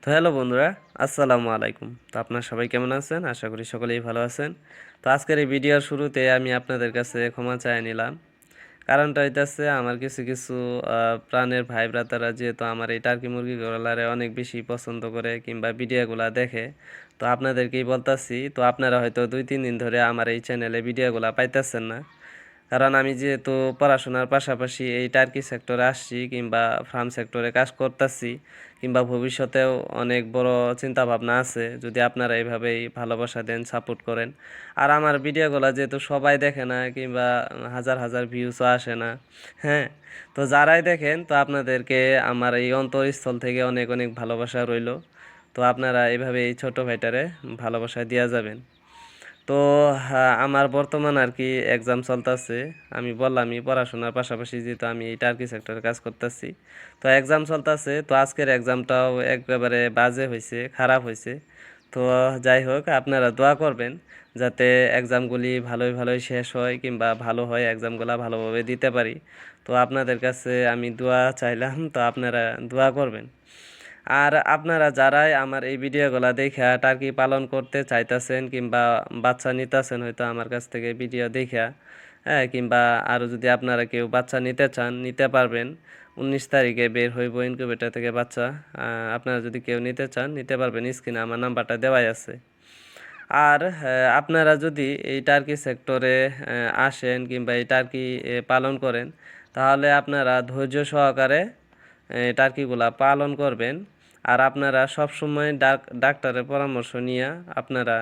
তো হ্যালো বন্ধুরা, আসসালামু আলাইকুম। তো আপনারা সবাই কেমন আছেন? আশা করি সকলেই ভালো আছেন। তো আজকের এই ভিডিওর শুরুতে আমি আপনাদের কাছে ক্ষমা চাই নিলাম। কারণটা হইতাছে আমার কিছু কিছু প্রাণের ভাই ব্রাতারা যেহেতু আমার এই টার্কি মুরগিগুলারে অনেক বেশি পছন্দ করে কিংবা ভিডিওগুলা দেখে, তো আপনাদেরকেই বলতাছি। তো আপনারা হয়তো 2-3 দিন ধরে আমার এই চ্যানেলে ভিডিওগুলা পাইতেছেন না। কারণ আমি যেহেতু পড়াশোনার পাশাপাশি এই টার্কি সেক্টরে আসছি কিংবা ফার্ম সেক্টরে কাজ করতেছি কিংবা ভবিষ্যতেও অনেক বড় চিন্তা ভাবনা আছে যদি আপনারা এইভাবেই ভালোবাসা দেন, সাপোর্ট করেন। আর আমার ভিডিওগুলো যেহেতু সবাই দেখে না কিংবা হাজার হাজার ভিউসও আসে না, হ্যাঁ, তো যারাই দেখেন তো আপনাদেরকে আমার এই অন্তরস্থল থেকে অনেক অনেক ভালোবাসা রইল। তো আপনারা এইভাবে এই ছোট ভাইটারে ভালোবাসা দিয়া যাবেন। তো হ্যাঁ, আমার বর্তমান আর কি এক্সাম চলতেছে। আমি বললামই পড়াশোনার পাশাপাশি যেহেতু আমি এই টার্কি সেক্টরে কাজ করতেছি, তো এক্সাম চলতেছে। তো আজকের এক্সামটাও একেবারে বাজে হয়েছে, খারাপ হয়েছে। তো যাই হোক, আপনারা দোয়া করবেন যাতে এক্সামগুলি ভালোই ভালোই শেষ হয় কিংবা ভালো হয়, এক্সামগুলো ভালোভাবে দিতে পারি। তো আপনাদের কাছে আমি দোয়া চাইলাম, তো আপনারা দোয়া করবেন। আর আপনারা যারাই আমার এই ভিডিওগুলা দেখা টার্কি পালন করতে চাইতেছেন কিংবা বাচ্চা নিতেছেন হয়তো আমার কাছ থেকে ভিডিও দেখা, হ্যাঁ, কিংবা আরও যদি আপনারা কেউ বাচ্চা নিতে চান নিতে পারবেন। 19 তারিখে বের হইব ইনকিউবেটর থেকে বাচ্চা। আপনারা যদি কেউ নিতে চান নিতে পারবেন, স্ক্রিনে আমার নাম্বারটা দেওয়াই আছে। আর আপনারা যদি এই টার্কি সেক্টরে আসেন কিংবা এই টার্কি পালন করেন, তাহলে আপনারা ধৈর্য সহকারে টার্কিগুলা পালন করবেন। আর আপনারা সবসময় ডাক্তারের পরামর্শ নিয়ে আপনারা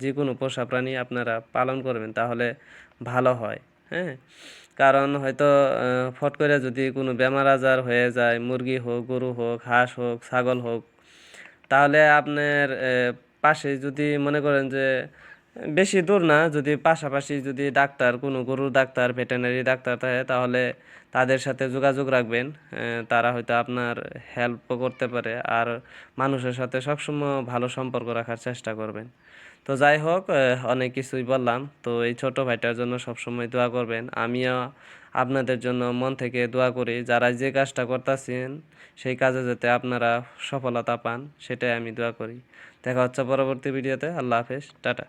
যে কোনো পোষা প্রাণী আপনারা পালন করবেন, তাহলে ভালো হয়। হ্যাঁ, কারণ হয়তো ফট করে যদি কোনো বেমার আজার হয়ে যায়, মুরগি হোক, গরু হোক, হাঁস হোক, ছাগল হোক, তাহলে আপনার পাশে যদি মনে করেন যে বেশি দূর না, যদি পাশাপাশি যদি ডাক্তার কোনো গরুর ডাক্তার, ভেটেরিনারি ডাক্তার থাকে, তাহলে তাদের সাথে যোগাযোগ রাখবেন। তারা হয়তো আপনার হেল্পও করতে পারে। আর মানুষের সাথে সবসময় ভালো সম্পর্ক রাখার চেষ্টা করবেন। তো যাই হোক, অনেক কিছুই বললাম। তো এই ছোট ভাইটার জন্য সবসময় দোয়া করবেন। আমিও আপনাদের জন্য মন থেকে দোয়া করি, যারা যে কাজটা করতেছেন সেই কাজে যাতে আপনারা সফলতা পান, সেটাই আমি দোয়া করি। দেখা হচ্ছে পরবর্তী ভিডিওতে। আল্লাহ হাফেজ, টাটা।